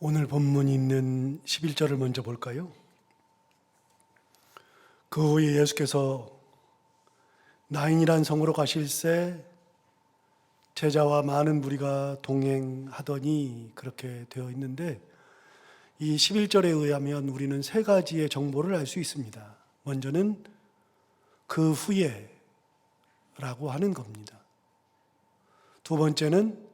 오늘 본문이 있는 11절을 먼저 볼까요? 그 후에 예수께서 나인이란 성으로 가실새 제자와 많은 무리가 동행하더니 그렇게 되어 있는데, 이 11절에 의하면 우리는 세 가지의 정보를 알 수 있습니다. 먼저는 그 후에 라고 하는 겁니다. 두 번째는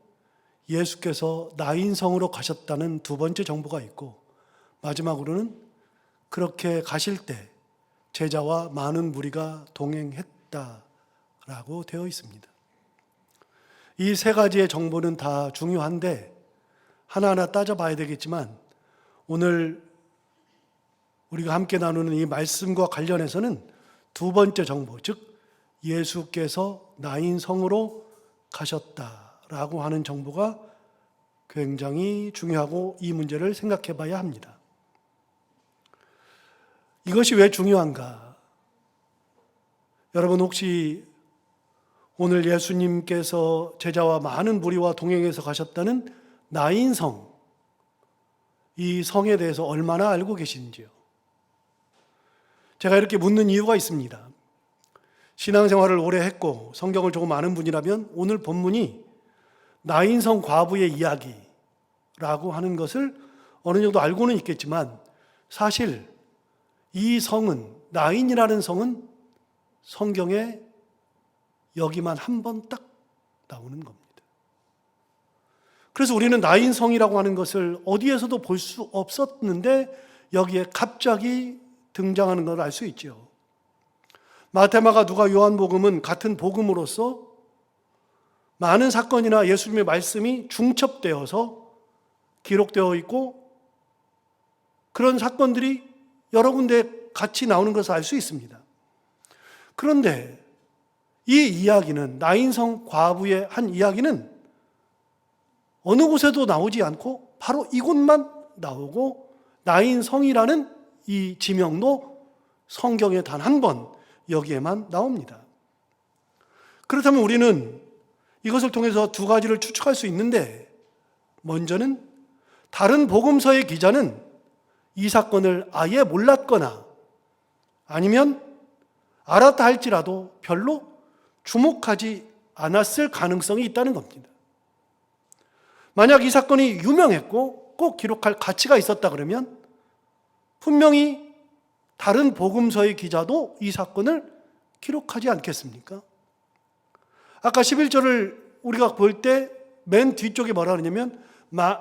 예수께서 나인성으로 가셨다는 두 번째 정보가 있고, 마지막으로는 그렇게 가실 때 제자와 많은 무리가 동행했다라고 되어 있습니다. 이 세 가지의 정보는 다 중요한데 하나하나 따져봐야 되겠지만, 오늘 우리가 함께 나누는 이 말씀과 관련해서는 두 번째 정보, 즉 예수께서 나인성으로 가셨다라고 하는 정보가 굉장히 중요하고 이 문제를 생각해 봐야 합니다. 이것이 왜 중요한가? 여러분, 혹시 오늘 예수님께서 제자와 많은 무리와 동행해서 가셨다는 나인성, 이 성에 대해서 얼마나 알고 계신지요? 제가 이렇게 묻는 이유가 있습니다. 신앙생활을 오래 했고 성경을 조금 아는 분이라면 오늘 본문이 나인성 과부의 이야기라고 하는 것을 어느 정도 알고는 있겠지만, 사실 이 성은, 나인이라는 성은 성경에 여기만 한 번 딱 나오는 겁니다. 그래서 우리는 나인성이라고 하는 것을 어디에서도 볼 수 없었는데 여기에 갑자기 등장하는 걸 알 수 있죠. 마태, 마가, 누가, 요한복음은 같은 복음으로서 많은 사건이나 예수님의 말씀이 중첩되어서 기록되어 있고, 그런 사건들이 여러 군데 같이 나오는 것을 알 수 있습니다. 그런데 이 이야기는, 나인성 과부의 한 이야기는 어느 곳에도 나오지 않고 바로 이곳만 나오고, 나인성이라는 이 지명도 성경에 단 한 번 여기에만 나옵니다. 그렇다면 우리는 이것을 통해서 두 가지를 추측할 수 있는데, 먼저는 다른 복음서의 기자는 이 사건을 아예 몰랐거나 아니면 알았다 할지라도 별로 주목하지 않았을 가능성이 있다는 겁니다. 만약 이 사건이 유명했고 꼭 기록할 가치가 있었다 그러면 분명히 다른 복음서의 기자도 이 사건을 기록하지 않겠습니까? 아까 11절을 우리가 볼 때 맨 뒤쪽에 뭐라 그러냐면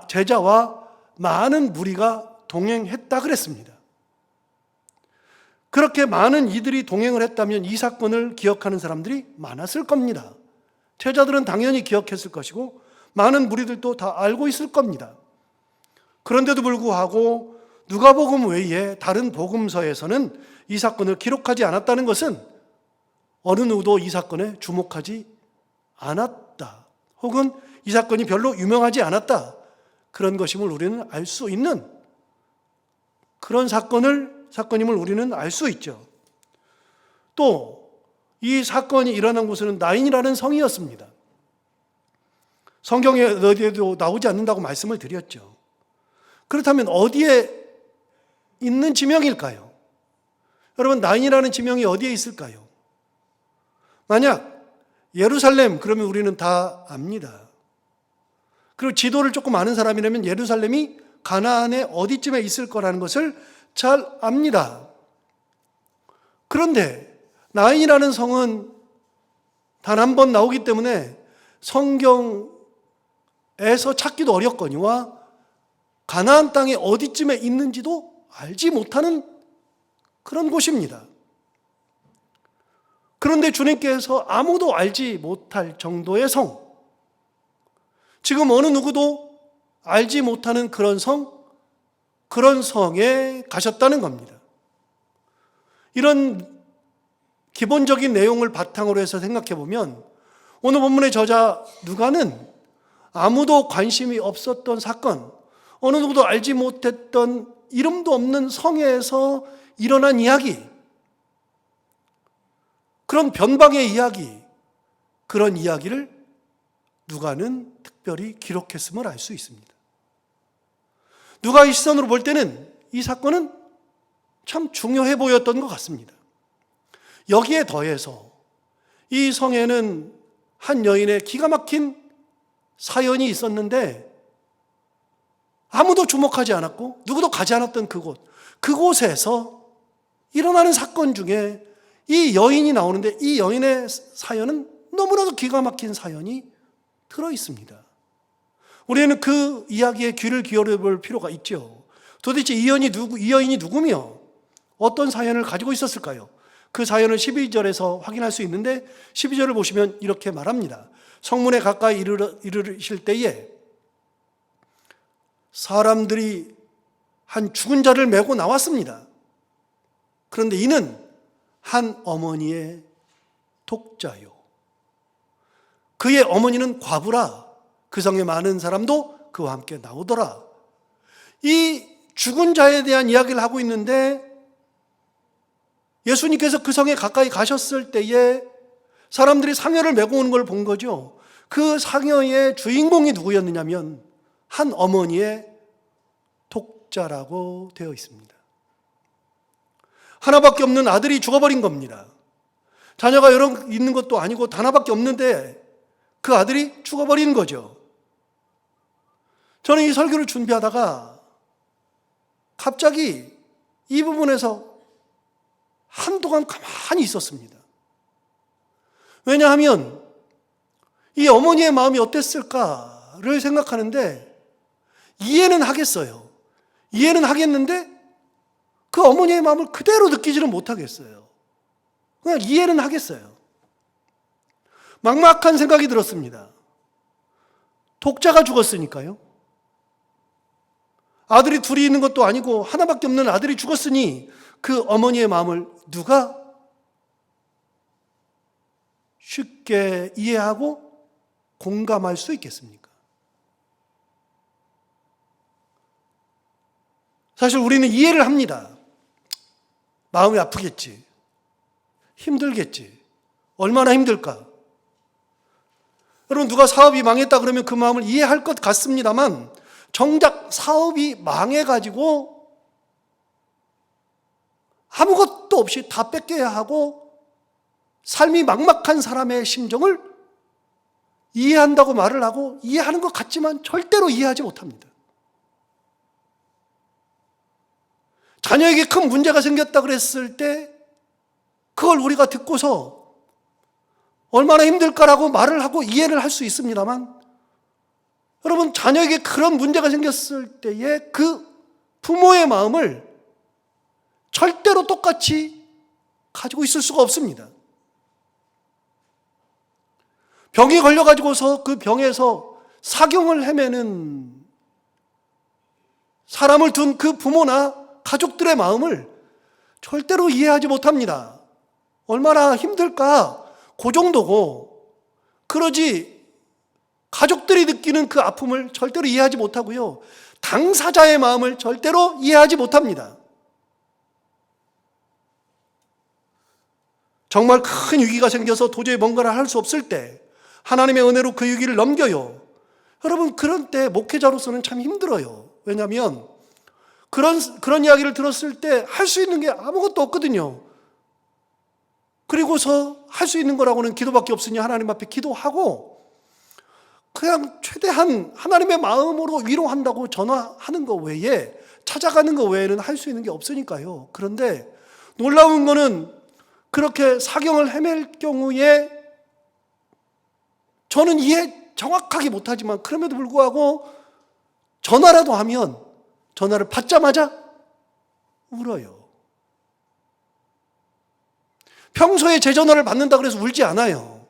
제자와 많은 무리가 동행했다 그랬습니다. 그렇게 많은 이들이 동행을 했다면 이 사건을 기억하는 사람들이 많았을 겁니다. 제자들은 당연히 기억했을 것이고 많은 무리들도 다 알고 있을 겁니다. 그런데도 불구하고 누가복음 외에 다른 복음서에서는 이 사건을 기록하지 않았다는 것은 어느 누구도 이 사건에 주목하지 않았다, 혹은 이 사건이 별로 유명하지 않았다, 그런 것임을 우리는 알 수 있는 그런 사건임을 우리는 알 수 있죠. 또 이 사건이 일어난 곳은 나인이라는 성이었습니다. 성경에 어디에도 나오지 않는다고 말씀을 드렸죠. 그렇다면 어디에 있는 지명일까요? 여러분, 나인이라는 지명이 어디에 있을까요? 만약 예루살렘, 그러면 우리는 다 압니다. 그리고 지도를 조금 아는 사람이라면 예루살렘이 가나안의 어디쯤에 있을 거라는 것을 잘 압니다. 그런데 나인이라는 성은 단 한 번 나오기 때문에 성경에서 찾기도 어렵거니와 가나안 땅의 어디쯤에 있는지도 알지 못하는 그런 곳입니다. 그런데 주님께서 아무도 알지 못할 정도의 성, 지금 어느 누구도 알지 못하는 그런 성에 가셨다는 겁니다. 이런 기본적인 내용을 바탕으로 해서 생각해 보면 오늘 본문의 저자 누가는 아무도 관심이 없었던 사건, 어느 누구도 알지 못했던 이름도 없는 성에서 일어난 이야기, 그런 변방의 이야기, 그런 이야기를 누가는 특별히 기록했음을 알 수 있습니다. 누가의 시선으로 볼 때는 이 사건은 참 중요해 보였던 것 같습니다. 여기에 더해서 이 성에는 한 여인의 기가 막힌 사연이 있었는데 아무도 주목하지 않았고 누구도 가지 않았던 그곳에서 일어나는 사건 중에 이 여인이 나오는데 이 여인의 사연은 너무나도 기가 막힌 사연이 들어 있습니다. 우리는 그 이야기에 귀를 기울여 볼 필요가 있죠. 도대체 이 여인이 누구며 어떤 사연을 가지고 있었을까요? 그 사연을 12절에서 확인할 수 있는데 12절을 보시면 이렇게 말합니다. 성문에 가까이 이르실 때에 사람들이 한 죽은 자를 메고 나왔습니다. 그런데 이는 한 어머니의 독자요. 그의 어머니는 과부라. 그 성에 많은 사람도 그와 함께 나오더라. 이 죽은 자에 대한 이야기를 하고 있는데 예수님께서 그 성에 가까이 가셨을 때에 사람들이 상여를 메고 오는 걸 본 거죠. 그 상여의 주인공이 누구였느냐면 한 어머니의 독자라고 되어 있습니다. 하나밖에 없는 아들이 죽어버린 겁니다. 자녀가 여러 있는 것도 아니고 하나밖에 없는데 그 아들이 죽어버리는 거죠. 저는 이 설교를 준비하다가 갑자기 이 부분에서 한동안 가만히 있었습니다. 왜냐하면 이 어머니의 마음이 어땠을까를 생각하는데 이해는 하겠어요. 이해는 하겠는데 그 어머니의 마음을 그대로 느끼지는 못하겠어요. 그냥 이해는 하겠어요. 막막한 생각이 들었습니다. 독자가 죽었으니까요. 아들이 둘이 있는 것도 아니고 하나밖에 없는 아들이 죽었으니 그 어머니의 마음을 누가 쉽게 이해하고 공감할 수 있겠습니까? 사실 우리는 이해를 합니다. 마음이 아프겠지. 힘들겠지. 얼마나 힘들까? 여러분, 누가 사업이 망했다 그러면 그 마음을 이해할 것 같습니다만 정작 사업이 망해가지고 아무것도 없이 다 뺏겨야 하고 삶이 막막한 사람의 심정을 이해한다고 말을 하고 이해하는 것 같지만 절대로 이해하지 못합니다. 자녀에게 큰 문제가 생겼다 그랬을 때 그걸 우리가 듣고서 얼마나 힘들까라고 말을 하고 이해를 할 수 있습니다만 여러분, 자녀에게 그런 문제가 생겼을 때에 그 부모의 마음을 절대로 똑같이 가지고 있을 수가 없습니다. 병이 걸려가지고서 그 병에서 사경을 헤매는 사람을 둔 그 부모나 가족들의 마음을 절대로 이해하지 못합니다. 얼마나 힘들까? 그 정도고, 그러지 가족들이 느끼는 그 아픔을 절대로 이해하지 못하고요. 당사자의 마음을 절대로 이해하지 못합니다. 정말 큰 위기가 생겨서 도저히 뭔가를 할 수 없을 때 하나님의 은혜로 그 위기를 넘겨요. 여러분, 그런 때 목회자로서는 참 힘들어요. 왜냐하면 그런 이야기를 들었을 때 할 수 있는 게 아무것도 없거든요. 그리고서 할 수 있는 거라고는 기도밖에 없으니 하나님 앞에 기도하고 그냥 최대한 하나님의 마음으로 위로한다고 전화하는 거 외에, 찾아가는 거 외에는 할 수 있는 게 없으니까요. 그런데 놀라운 거는 그렇게 사경을 헤맬 경우에 저는 이해 정확하게 못하지만 그럼에도 불구하고 전화라도 하면 전화를 받자마자 울어요. 평소에 제 전화를 받는다 그래서 울지 않아요.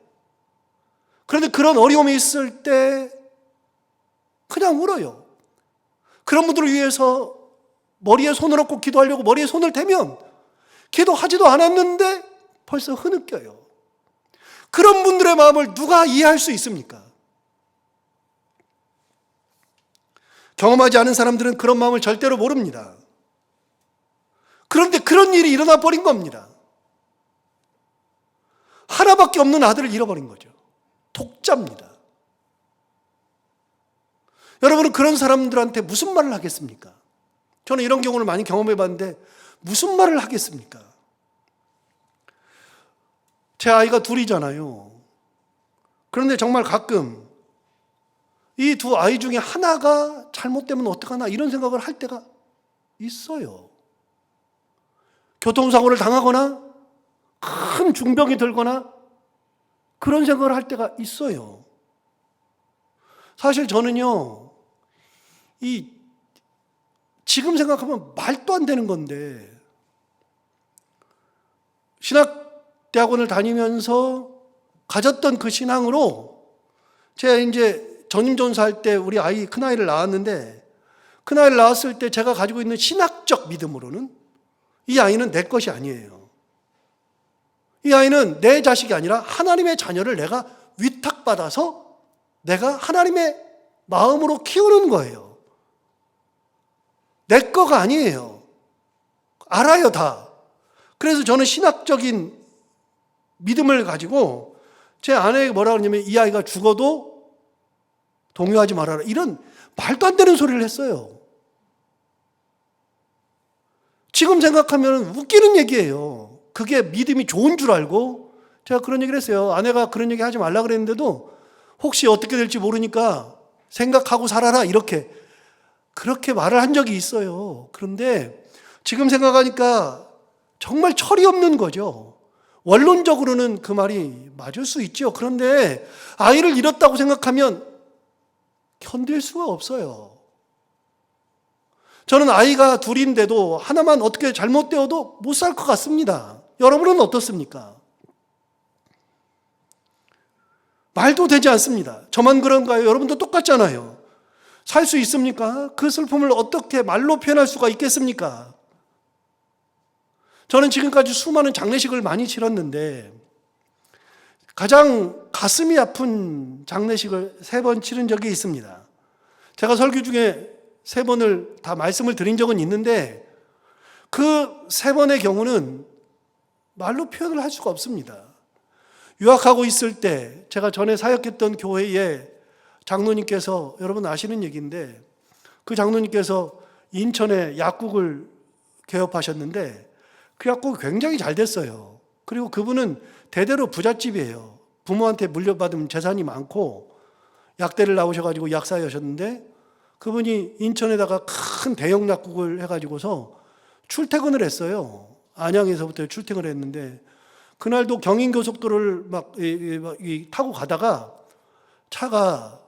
그런데 그런 어려움이 있을 때 그냥 울어요. 그런 분들을 위해서 머리에 손을 얹고 기도하려고 머리에 손을 대면 기도하지도 않았는데 벌써 흐느껴요. 그런 분들의 마음을 누가 이해할 수 있습니까? 경험하지 않은 사람들은 그런 마음을 절대로 모릅니다. 그런데 그런 일이 일어나 버린 겁니다. 하나밖에 없는 아들을 잃어버린 거죠. 독자입니다. 여러분은 그런 사람들한테 무슨 말을 하겠습니까? 저는 이런 경우를 많이 경험해 봤는데 무슨 말을 하겠습니까? 제 아이가 둘이잖아요. 그런데 정말 가끔 이 두 아이 중에 하나가 잘못되면 어떡하나 이런 생각을 할 때가 있어요. 교통사고를 당하거나 큰 중병이 들거나 그런 생각을 할 때가 있어요. 사실 저는요, 지금 생각하면 말도 안 되는 건데, 신학대학원을 다니면서 가졌던 그 신앙으로 제가 이제 전임전사할 때 우리 아이, 큰아이를 낳았는데, 큰아이를 낳았을 때 제가 가지고 있는 신학적 믿음으로는 이 아이는 내 것이 아니에요. 이 아이는 내 자식이 아니라 하나님의 자녀를 내가 위탁받아서 내가 하나님의 마음으로 키우는 거예요. 내 거가 아니에요. 알아요, 다. 그래서 저는 신학적인 믿음을 가지고 제 아내에게 뭐라 그러냐면 이 아이가 죽어도 동요하지 말아라. 이런 말도 안 되는 소리를 했어요. 지금 생각하면 웃기는 얘기예요. 그게 믿음이 좋은 줄 알고 제가 그런 얘기를 했어요. 아내가 그런 얘기 하지 말라 그랬는데도 혹시 어떻게 될지 모르니까 생각하고 살아라 그렇게 말을 한 적이 있어요. 그런데 지금 생각하니까 정말 철이 없는 거죠. 원론적으로는 그 말이 맞을 수 있죠. 그런데 아이를 잃었다고 생각하면 견딜 수가 없어요. 저는 아이가 둘인데도 하나만 어떻게 잘못되어도 못 살 것 같습니다. 여러분은 어떻습니까? 말도 되지 않습니다. 저만 그런가요? 여러분도 똑같잖아요. 살 수 있습니까? 그 슬픔을 어떻게 말로 표현할 수가 있겠습니까? 저는 지금까지 수많은 장례식을 많이 치렀는데 가장 가슴이 아픈 장례식을 3번 치른 적이 있습니다. 제가 설교 중에 3번을 다 말씀을 드린 적은 있는데 그 3번의 경우는 말로 표현을 할 수가 없습니다. 유학하고 있을 때 제가 전에 사역했던 교회에 장로님께서, 여러분 아시는 얘기인데, 그 장로님께서 인천에 약국을 개업하셨는데 그 약국이 굉장히 잘 됐어요. 그리고 그분은 대대로 부잣집이에요. 부모한테 물려받은 재산이 많고 약대를 나오셔가지고 약사였는데 그분이 인천에다가 큰 대형 약국을 해가지고서 출퇴근을 했어요. 안양에서부터 출퇴근을 했는데 그날도 경인고속도로를 타고 가다가 차가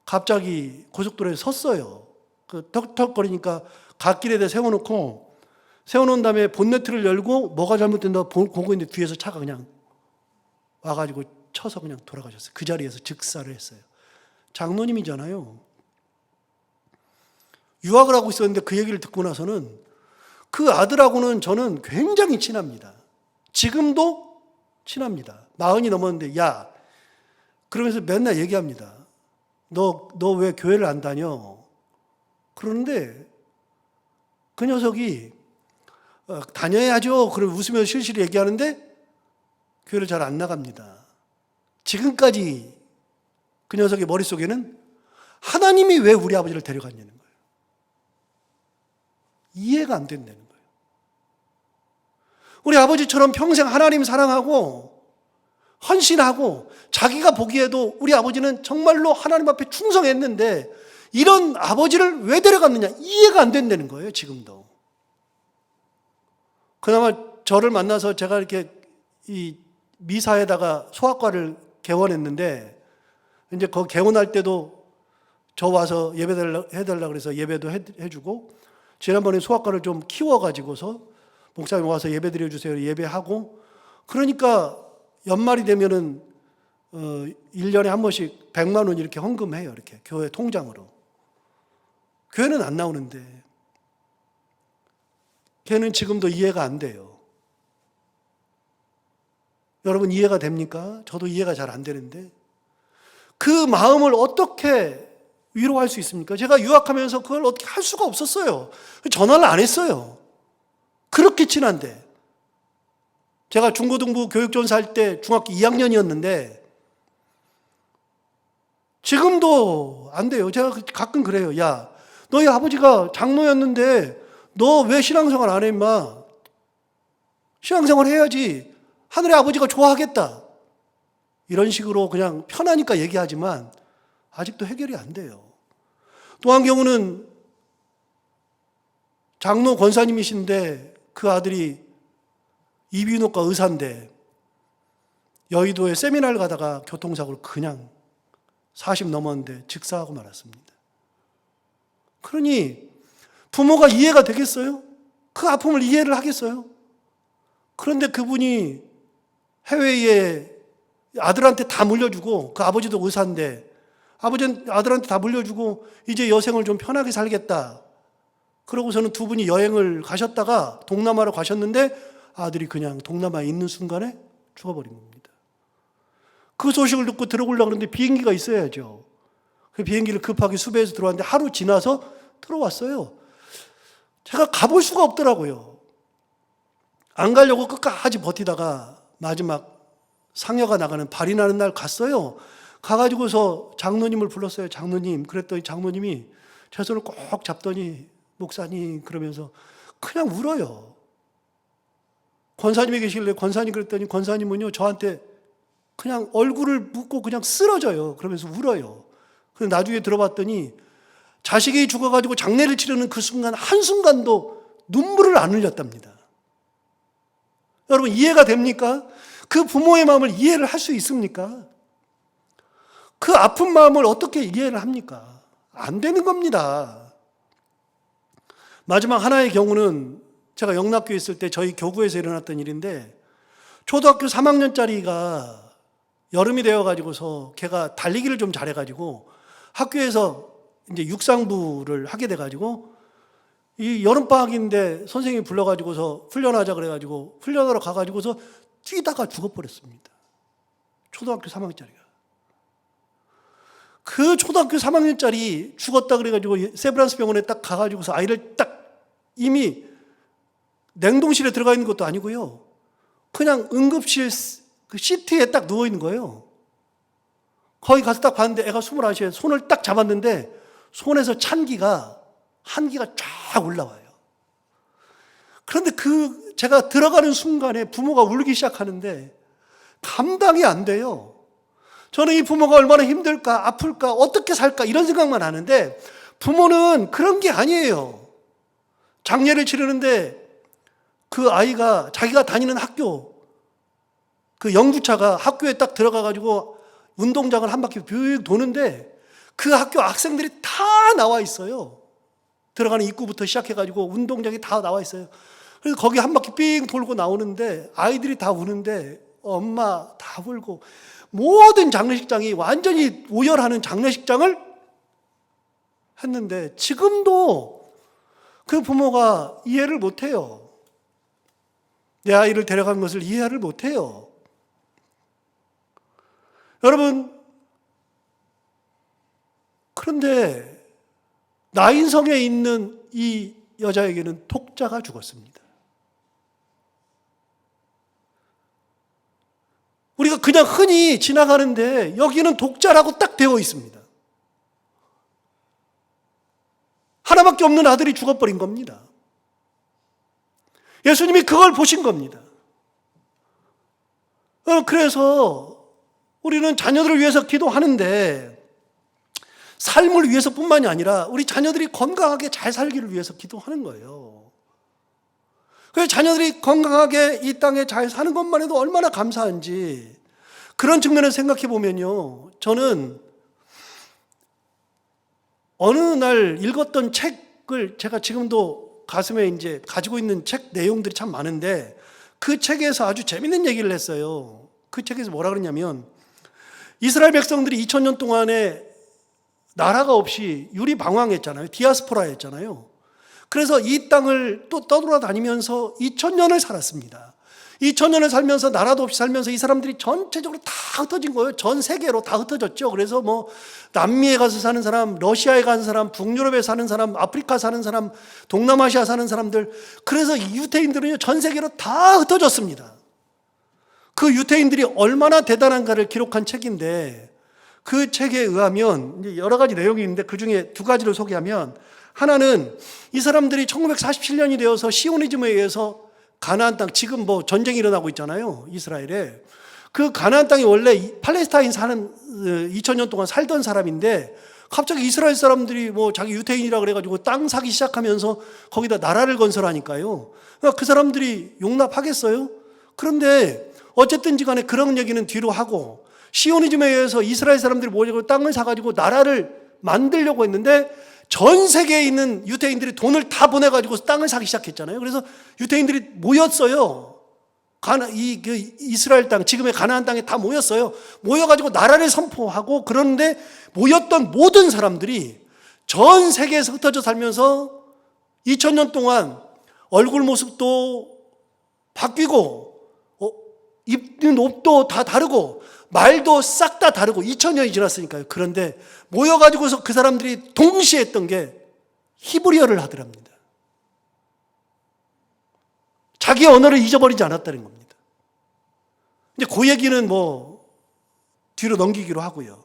갑자기 고속도로에 섰어요. 그 턱턱거리니까 갓길에다 세워놓은 다음에 본네트를 열고 뭐가 잘못된다고 보고 있는데 뒤에서 차가 그냥 와가지고 쳐서 그냥 돌아가셨어요. 그 자리에서 즉사를 했어요. 장로님이잖아요. 유학을 하고 있었는데 그 얘기를 듣고 나서는 그 아들하고는 저는 굉장히 친합니다. 지금도 친합니다. 40이 넘었는데 야, 그러면서 맨날 얘기합니다. 너 왜 교회를 안 다녀? 그러는데 그 녀석이 다녀야죠. 그러면 웃으면서 실실 얘기하는데 교회를 잘 안 나갑니다. 지금까지 그 녀석의 머릿속에는 하나님이 왜 우리 아버지를 데려갔냐는 거예요. 이해가 안 된다는 거예요. 우리 아버지처럼 평생 하나님 사랑하고 헌신하고 자기가 보기에도 우리 아버지는 정말로 하나님 앞에 충성했는데 이런 아버지를 왜 데려갔느냐 이해가 안 된다는 거예요. 지금도. 그나마 저를 만나서 제가 이렇게 이 미사에다가 소아과를 개원했는데 이제 그 개원할 때도 저 와서 예배 해달라고 그래서 예배도 해주고 지난번에 소아과를 좀 키워가지고서 목사님 와서 예배 드려주세요. 예배하고 그러니까 연말이 되면은 1년에 한 번씩 100만 원 이렇게 헌금해요. 이렇게 교회 통장으로. 교회는 안 나오는데 걔는 지금도 이해가 안 돼요. 여러분 이해가 됩니까? 저도 이해가 잘 안 되는데 그 마음을 어떻게 위로할 수 있습니까? 제가 유학하면서 그걸 어떻게 할 수가 없었어요. 전화를 안 했어요. 그렇게 친한데. 제가 중고등부 교육전사 할 때 중학교 2학년이었는데 지금도 안 돼요. 제가 가끔 그래요. 야, 너희 아버지가 장로였는데 너 왜 신앙생활 안 해, 임마? 신앙생활 해야지. 하늘의 아버지가 좋아하겠다. 이런 식으로 그냥 편하니까 얘기하지만 아직도 해결이 안 돼요. 또 한 경우는 장로 권사님이신데 그 아들이 이비인후과 의사인데 여의도에 세미나를 가다가 교통사고를 그냥 40 넘었는데 직사하고 말았습니다. 그러니 부모가 이해가 되겠어요? 그 아픔을 이해를 하겠어요? 그런데 그분이 해외에 아들한테 다 물려주고, 그 아버지도 의사인데 아버지는 아들한테 다 물려주고 이제 여생을 좀 편하게 살겠다. 그러고서는 두 분이 여행을 가셨다가 동남아로 가셨는데 아들이 그냥 동남아에 있는 순간에 죽어버린 겁니다. 그 소식을 듣고 들어오려고 그러는데 비행기가 있어야죠. 그 비행기를 급하게 수배해서 들어왔는데 하루 지나서 들어왔어요. 제가 가볼 수가 없더라고요. 안 가려고 끝까지 버티다가 마지막 상여가 나가는 발이 나는 날 갔어요. 가가지고서 장로님을 불렀어요. 장로님. 그랬더니 장로님이 제 손을 꼭 잡더니 목사님 그러면서 그냥 울어요. 권사님이 계실래? 권사님 그랬더니 권사님은요 저한테 그냥 얼굴을 묻고 그냥 쓰러져요. 그러면서 울어요. 그래서 나중에 들어봤더니 자식이 죽어가지고 장례를 치르는 그 순간 한순간도 눈물을 안 흘렸답니다. 여러분 이해가 됩니까? 그 부모의 마음을 이해를 할 수 있습니까? 그 아픈 마음을 어떻게 이해를 합니까? 안 되는 겁니다. 마지막 하나의 경우는 제가 영락교에 있을 때 저희 교구에서 일어났던 일인데 초등학교 3학년짜리가 여름이 되어가지고서 걔가 달리기를 좀 잘해가지고 학교에서 이제 육상부를 하게 돼가지고 이 여름방학인데 선생님이 불러가지고서 훈련하자 그래가지고 훈련하러 가가지고서 뛰다가 죽어버렸습니다. 초등학교 3학년짜리가. 그 초등학교 3학년짜리 죽었다 그래가지고 세브란스 병원에 딱 가가지고서 아이를 딱 이미 냉동실에 들어가 있는 것도 아니고요. 그냥 응급실 그 시트에 딱 누워 있는 거예요. 거기 가서 딱 봤는데 애가 숨을 안 쉬어요. 손을 딱 잡았는데 손에서 찬기가 한기가 쫙 올라와요. 그런데 제가 들어가는 순간에 부모가 울기 시작하는데 감당이 안 돼요. 저는 이 부모가 얼마나 힘들까, 아플까, 어떻게 살까 이런 생각만 하는데 부모는 그런 게 아니에요. 장례를 치르는데 그 아이가 자기가 다니는 학교 그 영구차가 학교에 딱 들어가가지고 운동장을 한 바퀴 뷰 도는데 그 학교 학생들이 다 나와 있어요. 들어가는 입구부터 시작해가지고 운동장이 다 나와 있어요. 그래서 거기 한 바퀴 삥 돌고 나오는데 아이들이 다 우는데 엄마 다 울고 모든 장례식장이 완전히 오열하는 장례식장을 했는데 지금도 그 부모가 이해를 못해요. 내 아이를 데려간 것을 이해를 못해요. 여러분, 그런데 나인성에 있는 이 여자에게는 독자가 죽었습니다. 우리가 그냥 흔히 지나가는데 여기는 독자라고 딱 되어 있습니다. 하나밖에 없는 아들이 죽어버린 겁니다. 예수님이 그걸 보신 겁니다. 그래서 우리는 자녀들을 위해서 기도하는데 삶을 위해서뿐만이 아니라 우리 자녀들이 건강하게 잘 살기를 위해서 기도하는 거예요. 그래서 자녀들이 건강하게 이 땅에 잘 사는 것만 해도 얼마나 감사한지 그런 측면에서 생각해 보면요. 저는 어느 날 읽었던 책을 제가 지금도 가슴에 이제 가지고 있는 책 내용들이 참 많은데 그 책에서 아주 재밌는 얘기를 했어요. 그 책에서 뭐라 그러냐면 이스라엘 백성들이 2000년 동안에 나라가 없이 유리방황했잖아요. 디아스포라였잖아요. 그래서 이 땅을 또 떠돌아다니면서 2000년을 살았습니다. 2000년을 살면서 나라도 없이 살면서 이 사람들이 전체적으로 다 흩어진 거예요. 전 세계로 다 흩어졌죠. 그래서 뭐 남미에 가서 사는 사람, 러시아에 가는 사람, 북유럽에 사는 사람, 아프리카 사는 사람, 동남아시아 사는 사람들, 그래서 유태인들은요 전 세계로 다 흩어졌습니다. 그 유태인들이 얼마나 대단한가를 기록한 책인데 그 책에 의하면 이제 여러 가지 내용이 있는데 그 중에 두 가지를 소개하면 하나는 이 사람들이 1947년이 되어서 시오니즘에 의해서 가나안 땅, 지금 뭐 전쟁이 일어나고 있잖아요, 이스라엘에. 그 가나안 땅이 원래 팔레스타인 사는 2000년 동안 살던 사람인데 갑자기 이스라엘 사람들이 뭐 자기 유태인이라 그래가지고 땅 사기 시작하면서 거기다 나라를 건설하니까요. 그러니까 그 사람들이 용납하겠어요? 그런데 어쨌든지 간에 그런 얘기는 뒤로 하고 시오니즘에 의해서 이스라엘 사람들이 모여서 땅을 사가지고 나라를 만들려고 했는데 전 세계에 있는 유태인들이 돈을 다 보내가지고 땅을 사기 시작했잖아요. 그래서 유태인들이 모였어요. 이스라엘 땅, 지금의 가나안 땅에 다 모였어요. 모여가지고 나라를 선포하고, 그런데 모였던 모든 사람들이 전 세계에서 흩어져 살면서 2000년 동안 얼굴 모습도 바뀌고, 입는 옷도 다 다르고, 말도 싹 다 다르고, 2000년이 지났으니까요. 그런데 모여가지고서 그 사람들이 동시에 했던 게 히브리어를 하더랍니다. 자기 언어를 잊어버리지 않았다는 겁니다. 이제 그 얘기는 뭐 뒤로 넘기기로 하고요.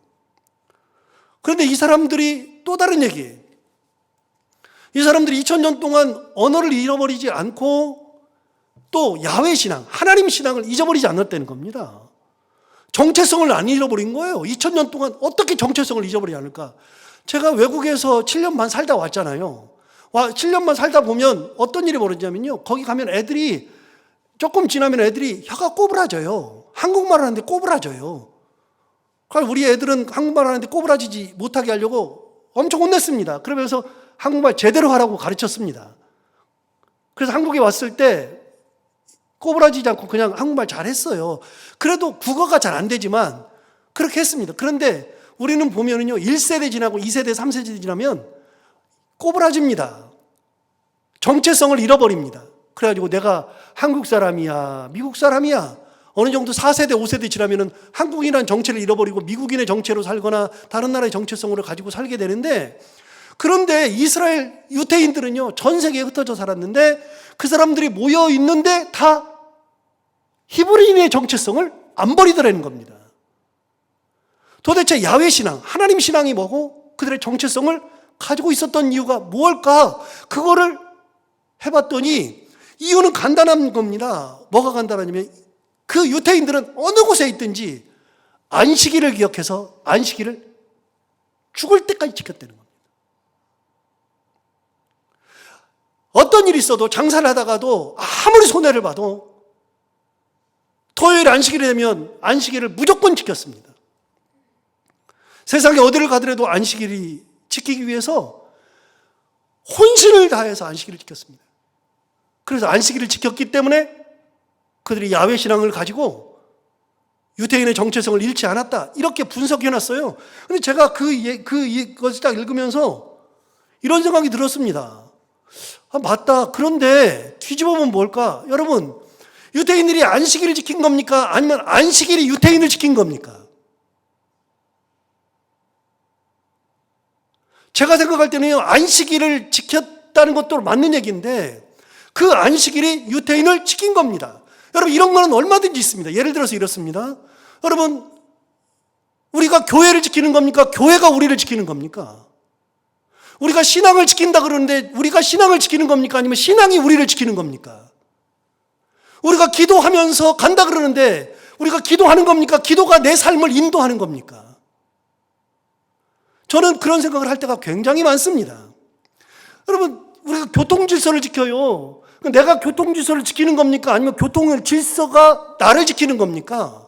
그런데 이 사람들이 또 다른 얘기예요. 이 사람들이 2000년 동안 언어를 잃어버리지 않고 또 야훼 신앙, 하나님 신앙을 잊어버리지 않았다는 겁니다. 정체성을 안 잃어버린 거예요. 2000년 동안 어떻게 정체성을 잊어버리지 않을까? 제가 외국에서 7년 반 살다 왔잖아요. 7년만 살다 보면 어떤 일이 벌어지냐면요. 거기 가면 애들이 조금 지나면 애들이 혀가 꼬부라져요. 한국말 하는데 꼬부라져요. 그러니까 우리 애들은 한국말 하는데 꼬부라지지 못하게 하려고 엄청 혼냈습니다. 그러면서 한국말 제대로 하라고 가르쳤습니다. 그래서 한국에 왔을 때 꼬부라지지 않고 그냥 한국말 잘했어요. 그래도 국어가 잘 안 되지만 그렇게 했습니다. 그런데 우리는 보면은요, 1세대 지나고 2세대, 3세대 지나면 꼬부라집니다. 정체성을 잃어버립니다. 그래가지고 내가 한국 사람이야, 미국 사람이야. 어느 정도 4세대, 5세대 지나면은 한국인이라는 정체를 잃어버리고 미국인의 정체로 살거나 다른 나라의 정체성으로 가지고 살게 되는데, 그런데 이스라엘 유태인들은요, 전 세계에 흩어져 살았는데 그 사람들이 모여 있는데 다 히브리인의 정체성을 안 버리더라는 겁니다. 도대체 야훼 신앙, 하나님 신앙이 뭐고 그들의 정체성을 가지고 있었던 이유가 무엇일까? 그거를 해봤더니 이유는 간단한 겁니다. 뭐가 간단하냐면 그 유태인들은 어느 곳에 있든지 안식일을 기억해서 안식일을 죽을 때까지 지켰다는 겁니다. 어떤 일이 있어도 장사를 하다가도 아무리 손해를 봐도 토요일 안식일이 되면 안식일을 무조건 지켰습니다. 세상에 어디를 가더라도 안식일이 지키기 위해서 혼신을 다해서 안식일을 지켰습니다. 그래서 안식일을 지켰기 때문에 그들이 야훼 신앙을 가지고 유태인의 정체성을 잃지 않았다, 이렇게 분석해놨어요. 그런데 제가 그것을 딱 읽으면서 이런 생각이 들었습니다. 맞다. 그런데 뒤집어보면 뭘까? 여러분, 유태인들이 안식일을 지킨 겁니까? 아니면 안식일이 유태인을 지킨 겁니까? 제가 생각할 때는요, 안식일을 지켰다는 것도 맞는 얘기인데 그 안식일이 유태인을 지킨 겁니다. 여러분, 이런 거는 얼마든지 있습니다. 예를 들어서 이렇습니다. 여러분, 우리가 교회를 지키는 겁니까? 교회가 우리를 지키는 겁니까? 우리가 신앙을 지킨다 그러는데 우리가 신앙을 지키는 겁니까? 아니면 신앙이 우리를 지키는 겁니까? 우리가 기도하면서 간다 그러는데 우리가 기도하는 겁니까? 기도가 내 삶을 인도하는 겁니까? 저는 그런 생각을 할 때가 굉장히 많습니다. 여러분, 우리가 교통질서를 지켜요. 내가 교통질서를 지키는 겁니까? 아니면 교통의 질서가 나를 지키는 겁니까?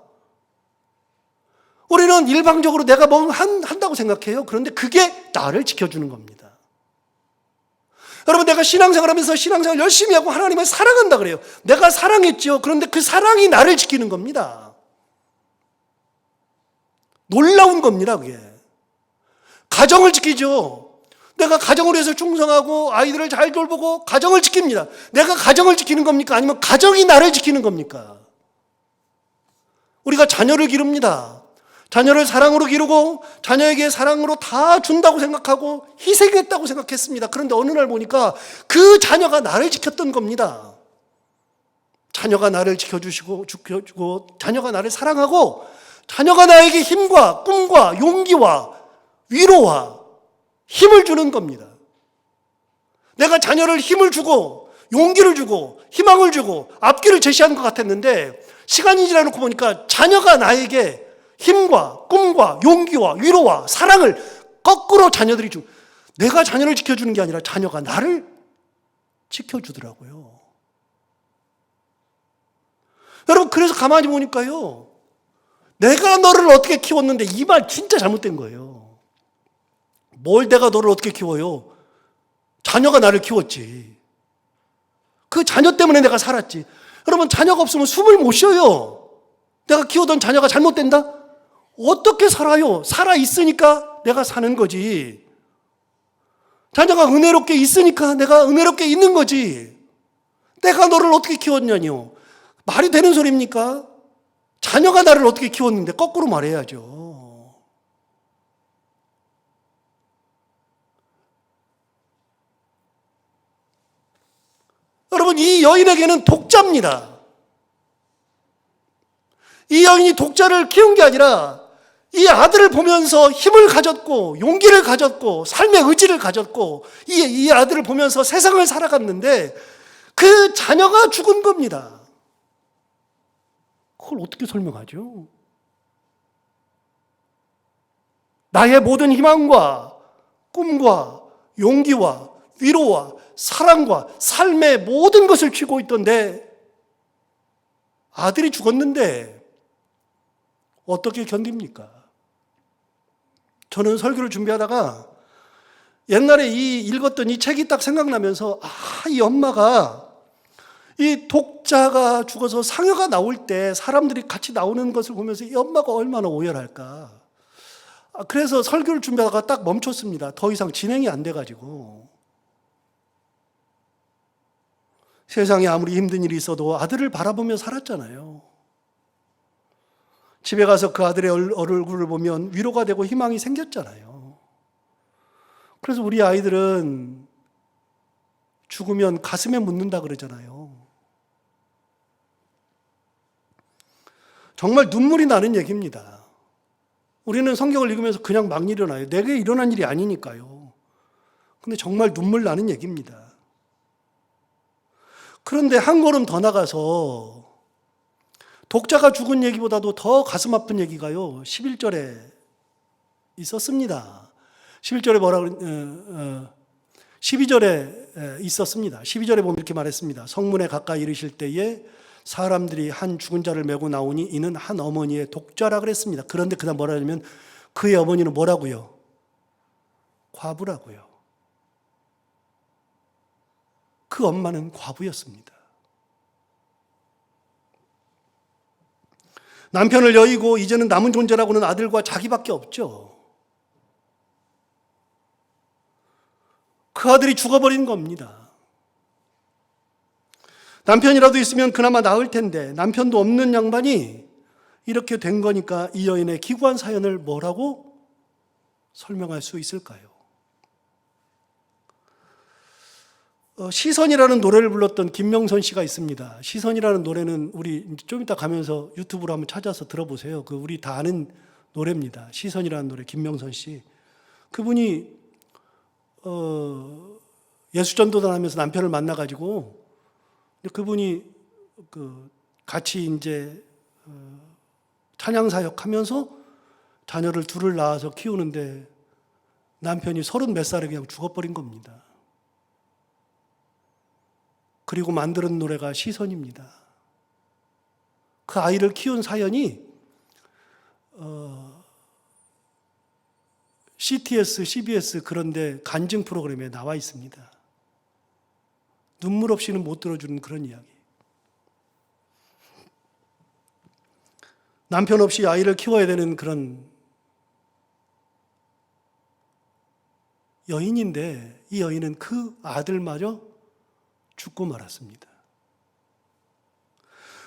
우리는 일방적으로 내가 뭐 한다고 생각해요. 그런데 그게 나를 지켜주는 겁니다. 여러분, 내가 신앙생활하면서 신앙생활 열심히 하고 하나님을 사랑한다 그래요. 내가 사랑했죠. 그런데 그 사랑이 나를 지키는 겁니다. 놀라운 겁니다, 그게. 가정을 지키죠. 내가 가정을 위해서 충성하고 아이들을 잘 돌보고 가정을 지킵니다. 내가 가정을 지키는 겁니까? 아니면 가정이 나를 지키는 겁니까? 우리가 자녀를 기릅니다. 자녀를 사랑으로 기르고 자녀에게 사랑으로 다 준다고 생각하고 희생했다고 생각했습니다. 그런데 어느 날 보니까 그 자녀가 나를 지켰던 겁니다. 자녀가 나를 지켜주고 자녀가 나를 사랑하고 자녀가 나에게 힘과 꿈과 용기와 위로와 힘을 주는 겁니다. 내가 자녀를 힘을 주고 용기를 주고 희망을 주고 앞길을 제시하는 것 같았는데 시간이 지나놓고 보니까 자녀가 나에게 힘과 꿈과 용기와 위로와 사랑을 거꾸로 자녀들이 주고, 내가 자녀를 지켜주는 게 아니라 자녀가 나를 지켜주더라고요. 여러분, 그래서 가만히 보니까요, 내가 너를 어떻게 키웠는데, 이 말 진짜 잘못된 거예요. 뭘 내가 너를 어떻게 키워요? 자녀가 나를 키웠지. 그 자녀 때문에 내가 살았지. 여러분, 자녀가 없으면 숨을 못 쉬어요. 내가 키우던 자녀가 잘못된다? 어떻게 살아요? 살아있으니까 내가 사는 거지. 자녀가 은혜롭게 있으니까 내가 은혜롭게 있는 거지. 내가 너를 어떻게 키웠냐뇨. 말이 되는 소리입니까? 자녀가 나를 어떻게 키웠는데 거꾸로 말해야죠. 여러분, 이 여인에게는 독자입니다. 이 여인이 독자를 키운 게 아니라 이 아들을 보면서 힘을 가졌고 용기를 가졌고 삶의 의지를 가졌고 이 아들을 보면서 세상을 살아갔는데 그 자녀가 죽은 겁니다. 그걸 어떻게 설명하죠? 나의 모든 희망과 꿈과 용기와 위로와 사랑과 삶의 모든 것을 쥐고 있던데 아들이 죽었는데 어떻게 견딥니까? 저는 설교를 준비하다가 옛날에 읽었던 이 책이 딱 생각나면서 이 엄마가 이 독자가 죽어서 상여가 나올 때 사람들이 같이 나오는 것을 보면서 이 엄마가 얼마나 오열할까. 그래서 설교를 준비하다가 딱 멈췄습니다. 더 이상 진행이 안 돼가지고. 세상에 아무리 힘든 일이 있어도 아들을 바라보며 살았잖아요. 집에 가서 그 아들의 얼굴을 보면 위로가 되고 희망이 생겼잖아요. 그래서 우리 아이들은 죽으면 가슴에 묻는다 그러잖아요. 정말 눈물이 나는 얘기입니다. 우리는 성경을 읽으면서 그냥 막 일어나요. 내게 일어난 일이 아니니까요. 근데 정말 눈물 나는 얘기입니다. 그런데 한 걸음 더 나가서 독자가 죽은 얘기보다도 더 가슴 아픈 얘기가요, 11절에 있었습니다. 12절에 있었습니다. 12절에 보면 이렇게 말했습니다. 성문에 가까이 이르실 때에 사람들이 한 죽은 자를 메고 나오니 이는 한 어머니의 독자라 그랬습니다. 그런데 그다음 뭐라 하냐면 그의 어머니는 뭐라고요? 과부라고요. 그 엄마는 과부였습니다. 남편을 여의고 이제는 남은 존재라고는 아들과 자기밖에 없죠. 그 아들이 죽어버린 겁니다. 남편이라도 있으면 그나마 나을 텐데 남편도 없는 양반이 이렇게 된 거니까 이 여인의 기구한 사연을 뭐라고 설명할 수 있을까요? 시선이라는 노래를 불렀던 김명선 씨가 있습니다. 시선이라는 노래는 우리 좀 이따 가면서 유튜브로 한번 찾아서 들어보세요. 우리 다 아는 노래입니다. 시선이라는 노래, 김명선 씨. 그분이 예수전도단 하면서 남편을 만나가지고 그분이 같이 이제 찬양사역 하면서 자녀를 둘을 낳아서 키우는데 남편이 30 몇 살에 그냥 죽어버린 겁니다. 그리고 만드는 노래가 시선입니다. 그 아이를 키운 사연이 CTS, CBS 그런데 간증 프로그램에 나와 있습니다. 눈물 없이는 못 들어주는 그런 이야기. 남편 없이 아이를 키워야 되는 그런 여인인데 이 여인은 그 아들마저 죽고 말았습니다.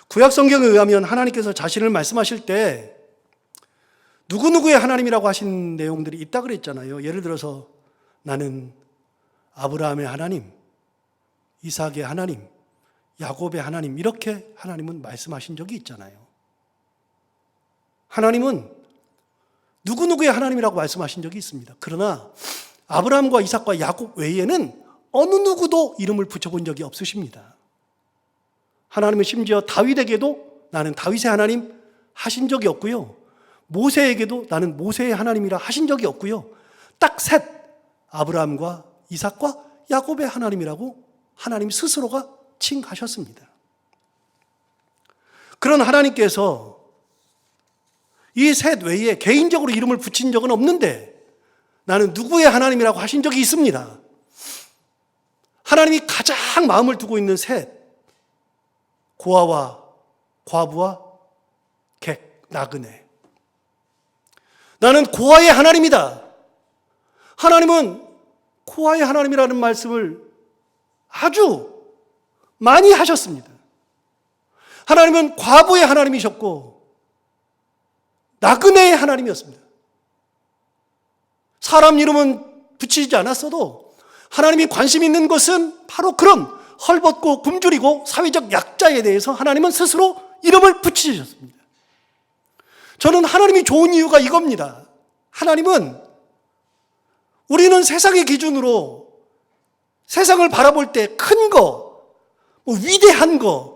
구약 성경에 의하면 하나님께서 자신을 말씀하실 때 누구누구의 하나님이라고 하신 내용들이 있다 그랬잖아요. 예를 들어서 나는 아브라함의 하나님, 이삭의 하나님, 야곱의 하나님 이렇게 하나님은 말씀하신 적이 있잖아요. 하나님은 누구누구의 하나님이라고 말씀하신 적이 있습니다. 그러나 아브라함과 이삭과 야곱 외에는 어느 누구도 이름을 붙여본 적이 없으십니다. 하나님은 심지어 다윗에게도 나는 다윗의 하나님 하신 적이 없고요. 모세에게도 나는 모세의 하나님이라 하신 적이 없고요. 딱 셋, 아브라함과 이삭과 야곱의 하나님이라고 하나님 스스로가 칭하셨습니다. 그런 하나님께서 이 셋 외에 개인적으로 이름을 붙인 적은 없는데 나는 누구의 하나님이라고 하신 적이 있습니다. 하나님이 가장 마음을 두고 있는 셋, 고아와 과부와 객, 나그네. 나는 고아의 하나님이다. 하나님은 고아의 하나님이라는 말씀을 아주 많이 하셨습니다. 하나님은 과부의 하나님이셨고 나그네의 하나님이었습니다. 사람 이름은 붙이지 않았어도 하나님이 관심 있는 것은 바로 그런 헐벗고 굶주리고 사회적 약자에 대해서 하나님은 스스로 이름을 붙이셨습니다. 저는 하나님이 좋은 이유가 이겁니다. 하나님은 우리는 세상의 기준으로 세상을 바라볼 때 큰 거, 위대한 거,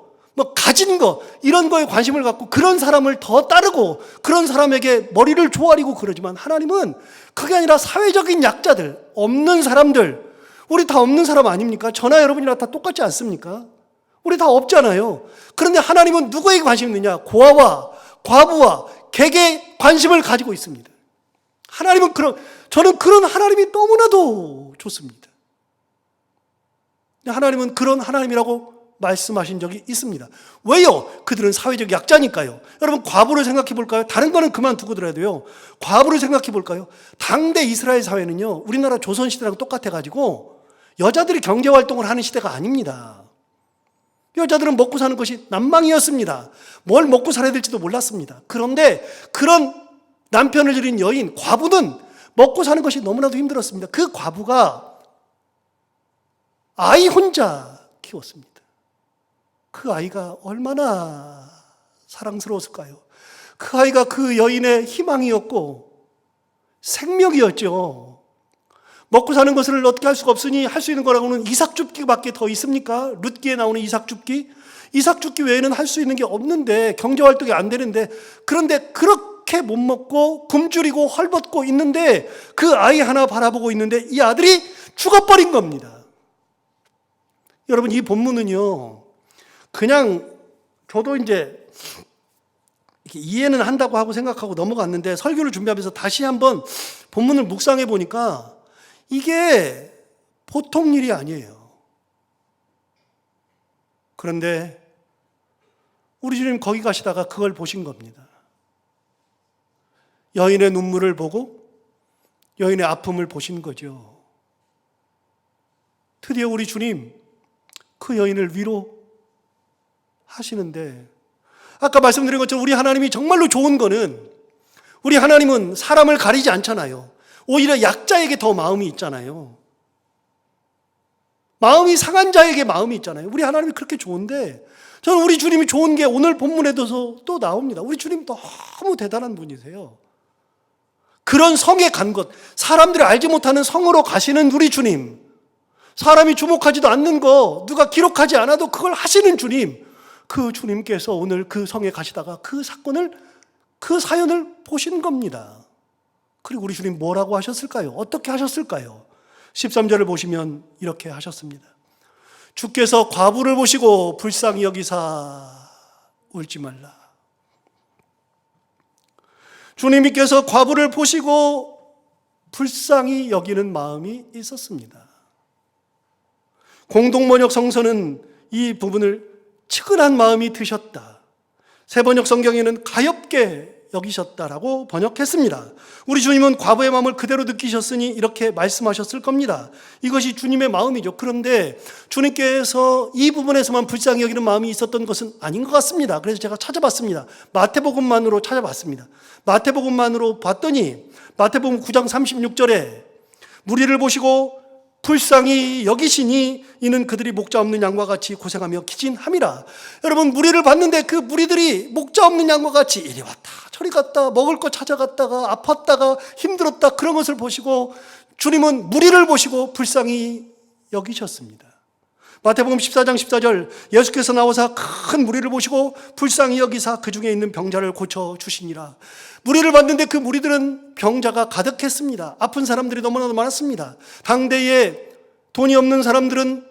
가진 거 이런 거에 관심을 갖고 그런 사람을 더 따르고 그런 사람에게 머리를 조아리고 그러지만 하나님은 그게 아니라 사회적인 약자들, 없는 사람들, 우리 다 없는 사람 아닙니까? 저나 여러분이랑 다 똑같지 않습니까? 우리 다 없잖아요. 그런데 하나님은 누구에게 관심이 있느냐? 고아와 과부와 객에 관심을 가지고 있습니다. 하나님은 저는 그런 하나님이 너무나도 좋습니다. 하나님은 그런 하나님이라고 말씀하신 적이 있습니다. 왜요? 그들은 사회적 약자니까요. 여러분 과부를 생각해 볼까요? 다른 거는 그만두고 들어야 돼요. 과부를 생각해 볼까요? 당대 이스라엘 사회는요, 우리나라 조선시대랑 똑같아가지고 여자들이 경제활동을 하는 시대가 아닙니다. 여자들은 먹고 사는 것이 난망이었습니다. 뭘 먹고 살아야 될지도 몰랐습니다. 그런데 그런 남편을 들인 여인, 과부는 먹고 사는 것이 너무나도 힘들었습니다. 그 과부가 아이 혼자 키웠습니다. 그 아이가 얼마나 사랑스러웠을까요? 그 아이가 그 여인의 희망이었고 생명이었죠. 먹고 사는 것을 어떻게 할 수가 없으니 할 수 있는 거라고는 이삭줍기밖에 더 있습니까? 룻기에 나오는 이삭줍기? 이삭줍기 외에는 할 수 있는 게 없는데 경제활동이 안 되는데 그런데 그렇게 못 먹고 굶주리고 헐벗고 있는데 그 아이 하나 바라보고 있는데 이 아들이 죽어버린 겁니다. 여러분 이 본문은요 그냥 저도 이제 이렇게 이해는 한다고 하고 생각하고 넘어갔는데 설교를 준비하면서 다시 한번 본문을 묵상해 보니까 이게 보통 일이 아니에요. 그런데 우리 주님 거기 가시다가 그걸 보신 겁니다. 여인의 눈물을 보고 여인의 아픔을 보신 거죠. 드디어 우리 주님 그 여인을 위로하시는데 아까 말씀드린 것처럼 우리 하나님이 정말로 좋은 거는 우리 하나님은 사람을 가리지 않잖아요. 오히려 약자에게 더 마음이 있잖아요. 마음이 상한 자에게 마음이 있잖아요. 우리 하나님이 그렇게 좋은데 저는 우리 주님이 좋은 게 오늘 본문에도 또 나옵니다. 우리 주님 너무 대단한 분이세요. 그런 성에 간 것, 사람들이 알지 못하는 성으로 가시는 우리 주님, 사람이 주목하지도 않는 거, 누가 기록하지 않아도 그걸 하시는 주님, 그 주님께서 오늘 그 성에 가시다가 그 사건을, 그 사연을 보신 겁니다. 그리고 우리 주님 뭐라고 하셨을까요? 어떻게 하셨을까요? 13절을 보시면 이렇게 하셨습니다. 주께서 과부를 보시고 불쌍히 여기사 울지 말라. 주님께서 과부를 보시고 불쌍히 여기는 마음이 있었습니다. 공동번역 성서는 이 부분을 측은한 마음이 드셨다. 새번역 성경에는 가엾게 여기셨다라고 번역했습니다. 우리 주님은 과부의 마음을 그대로 느끼셨으니 이렇게 말씀하셨을 겁니다. 이것이 주님의 마음이죠. 그런데 주님께서 이 부분에서만 불쌍히 여기는 마음이 있었던 것은 아닌 것 같습니다. 그래서 제가 찾아봤습니다. 마태복음만으로 찾아봤습니다. 마태복음만으로 봤더니 마태복음 9장 36절에 무리를 보시고 불쌍히 여기시니 이는 그들이 목자 없는 양과 같이 고생하며 기진함이라. 여러분 무리를 봤는데 그 무리들이 목자 없는 양과 같이 이리 왔다 저리 갔다 먹을 거 찾아갔다가 아팠다가 힘들었다 그런 것을 보시고 주님은 무리를 보시고 불쌍히 여기셨습니다. 마태복음 14장 14절, 예수께서 나오사 큰 무리를 보시고 불쌍히 여기사 그 중에 있는 병자를 고쳐주시니라. 무리를 봤는데 그 무리들은 병자가 가득했습니다. 아픈 사람들이 너무나도 많았습니다. 당대에 돈이 없는 사람들은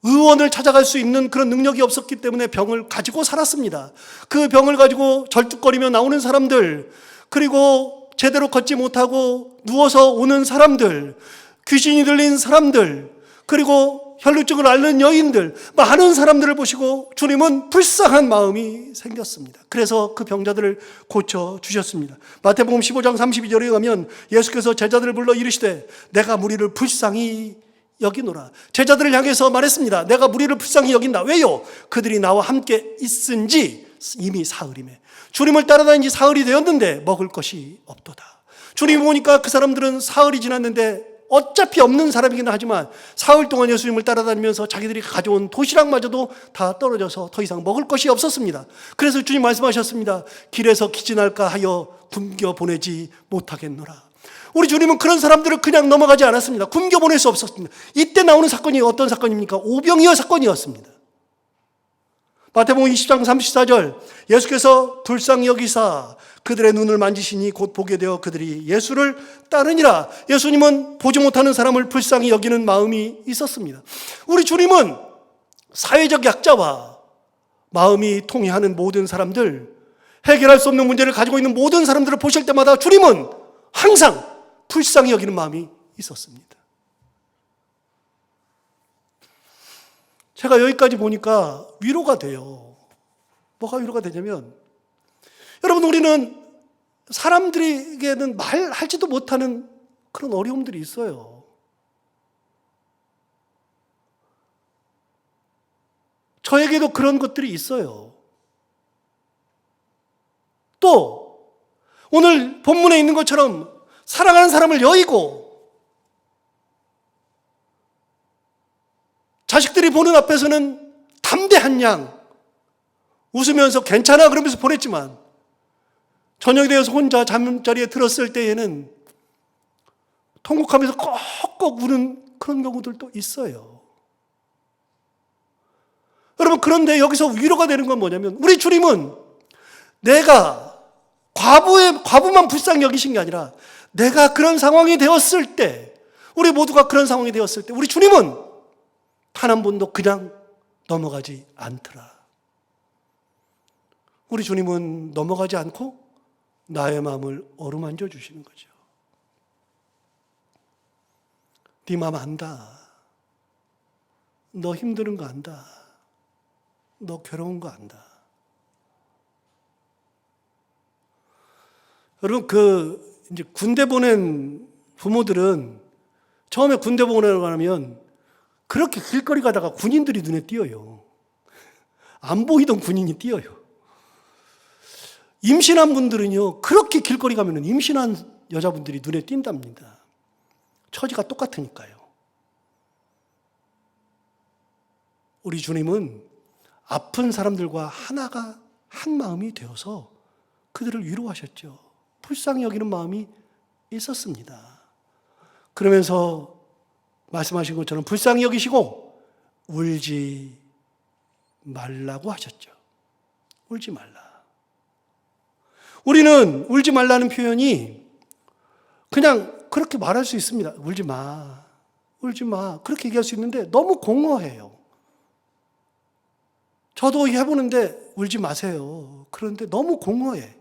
의원을 찾아갈 수 있는 그런 능력이 없었기 때문에 병을 가지고 살았습니다. 그 병을 가지고 절뚝거리며 나오는 사람들, 그리고 제대로 걷지 못하고 누워서 오는 사람들, 귀신이 들린 사람들, 그리고 혈루증을 앓는 여인들, 많은 사람들을 보시고 주님은 불쌍한 마음이 생겼습니다. 그래서 그 병자들을 고쳐주셨습니다. 마태복음 15장 32절에 가면 예수께서 제자들을 불러 이르시되 내가 무리를 불쌍히 여기노라. 제자들을 향해서 말했습니다. 내가 무리를 불쌍히 여긴다. 왜요? 그들이 나와 함께 있은지 이미 사흘이매. 주님을 따라다닌 지 사흘이 되었는데 먹을 것이 없도다. 주님이 보니까 그 사람들은 사흘이 지났는데 어차피 없는 사람이긴 하지만 사흘 동안 예수님을 따라다니면서 자기들이 가져온 도시락마저도 다 떨어져서 더 이상 먹을 것이 없었습니다. 그래서 주님 말씀하셨습니다. 길에서 기진할까 하여 굶겨 보내지 못하겠노라. 우리 주님은 그런 사람들을 그냥 넘어가지 않았습니다. 굶겨 보낼 수 없었습니다. 이때 나오는 사건이 어떤 사건입니까? 오병이어 사건이었습니다. 마태복음 20장 34절, 예수께서 불쌍히 여기사 그들의 눈을 만지시니 곧 보게 되어 그들이 예수를 따르니라. 예수님은 보지 못하는 사람을 불쌍히 여기는 마음이 있었습니다. 우리 주님은 사회적 약자와 마음이 통해하는 모든 사람들, 해결할 수 없는 문제를 가지고 있는 모든 사람들을 보실 때마다 주님은 항상 불쌍히 여기는 마음이 있었습니다. 제가 여기까지 보니까 위로가 돼요. 뭐가 위로가 되냐면, 여러분, 우리는 사람들에게는 말하지도 못하는 그런 어려움들이 있어요. 저에게도 그런 것들이 있어요. 또 오늘 본문에 있는 것처럼 사랑하는 사람을 여의고 자식들이 보는 앞에서는 담대한 양 웃으면서 괜찮아 그러면서 보냈지만 저녁이 되어서 혼자 잠자리에 들었을 때에는 통곡하면서 꺽꺽 우는 그런 경우들도 있어요. 여러분, 그런데 여기서 위로가 되는 건 뭐냐면, 우리 주님은 내가 과부만 불쌍히 여기신 게 아니라 내가 그런 상황이 되었을 때, 우리 모두가 그런 상황이 되었을 때 우리 주님은 단 한 번도 그냥 넘어가지 않더라. 우리 주님은 넘어가지 않고 나의 마음을 어루만져 주시는 거죠. 네 마음 안다. 너 힘든 거 안다. 너 괴로운 거 안다. 여러분, 이제 군대 보낸 부모들은 처음에 군대 보내려고 하면 그렇게 길거리 가다가 군인들이 눈에 띄어요. 안 보이던 군인이 띄어요. 임신한 분들은요, 그렇게 길거리 가면 임신한 여자분들이 눈에 띈답니다. 처지가 똑같으니까요. 우리 주님은 아픈 사람들과 하나가 한 마음이 되어서 그들을 위로하셨죠. 불쌍히 여기는 마음이 있었습니다. 그러면서 말씀하신 것처럼 불쌍히 여기시고 울지 말라고 하셨죠. 울지 말라. 우리는 울지 말라는 표현이 그냥 그렇게 말할 수 있습니다. 울지 마. 울지 마. 그렇게 얘기할 수 있는데 너무 공허해요. 저도 해보는데 울지 마세요. 그런데 너무 공허해.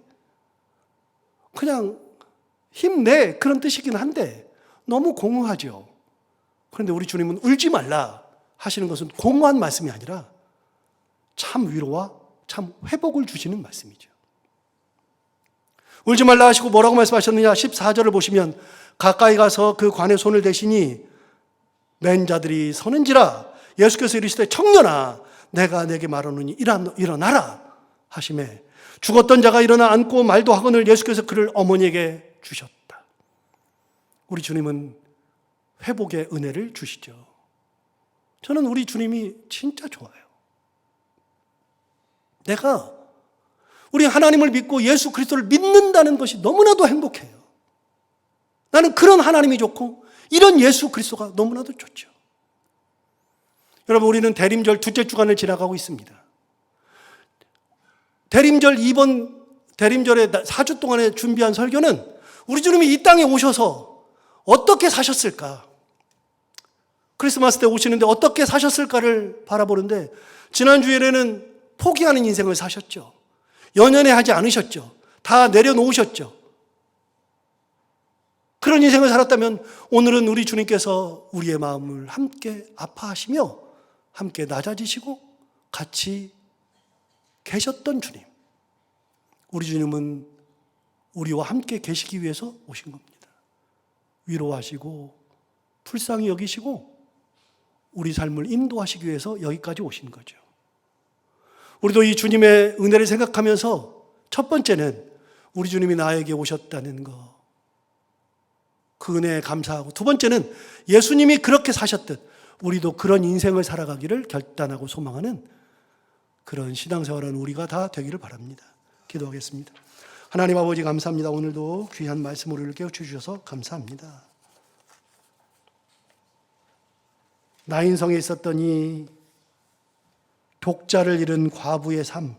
그냥 힘내 그런 뜻이긴 한데 너무 공허하죠. 그런데 우리 주님은 울지 말라 하시는 것은 공허한 말씀이 아니라 참 위로와 참 회복을 주시는 말씀이죠. 울지 말라 하시고 뭐라고 말씀하셨느냐? 14절을 보시면 가까이 가서 그 관에 손을 대시니 맨 자들이 서는지라. 예수께서 이르시되 청년아 내가 내게 말하노니 일어나라 하시매 죽었던 자가 일어나 앉고 말도 하거늘 예수께서 그를 어머니에게 주셨다. 우리 주님은 회복의 은혜를 주시죠. 저는 우리 주님이 진짜 좋아요. 내가 우리 하나님을 믿고 예수 그리스도를 믿는다는 것이 너무나도 행복해요. 나는 그런 하나님이 좋고 이런 예수 그리스도가 너무나도 좋죠. 여러분, 우리는 대림절 둘째 주간을 지나가고 있습니다. 대림절 이번 대림절에 4주 동안에 준비한 설교는 우리 주님이 이 땅에 오셔서 어떻게 사셨을까? 크리스마스 때 오시는데 어떻게 사셨을까를 바라보는데, 지난 주일에는 포기하는 인생을 사셨죠. 연연해 하지 않으셨죠. 다 내려놓으셨죠. 그런 인생을 살았다면 오늘은 우리 주님께서 우리의 마음을 함께 아파하시며 함께 낮아지시고 같이 계셨던 주님. 우리 주님은 우리와 함께 계시기 위해서 오신 겁니다. 위로하시고 불쌍히 여기시고 우리 삶을 인도하시기 위해서 여기까지 오신 거죠. 우리도 이 주님의 은혜를 생각하면서 첫 번째는 우리 주님이 나에게 오셨다는 것, 그 은혜에 감사하고, 두 번째는 예수님이 그렇게 사셨듯 우리도 그런 인생을 살아가기를 결단하고 소망하는 그런 신앙생활은 우리가 다 되기를 바랍니다. 기도하겠습니다. 하나님 아버지, 감사합니다. 오늘도 귀한 말씀을 우리를 깨우쳐주셔서 감사합니다. 나인성에 있었던 이 독자를 잃은 과부의 삶,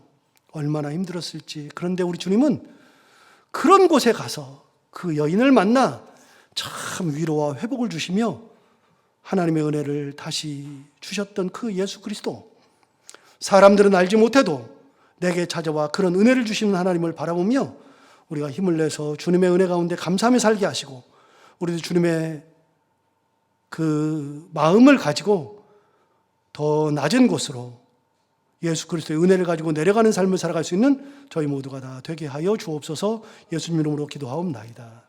얼마나 힘들었을지. 그런데 우리 주님은 그런 곳에 가서 그 여인을 만나 참 위로와 회복을 주시며 하나님의 은혜를 다시 주셨던 그 예수 그리스도, 사람들은 알지 못해도 내게 찾아와 그런 은혜를 주시는 하나님을 바라보며 우리가 힘을 내서 주님의 은혜 가운데 감사하며 살게 하시고, 우리도 주님의 그 마음을 가지고 더 낮은 곳으로 예수 그리스도의 은혜를 가지고 내려가는 삶을 살아갈 수 있는 저희 모두가 다 되게 하여 주옵소서. 예수님 이름으로 기도하옵나이다.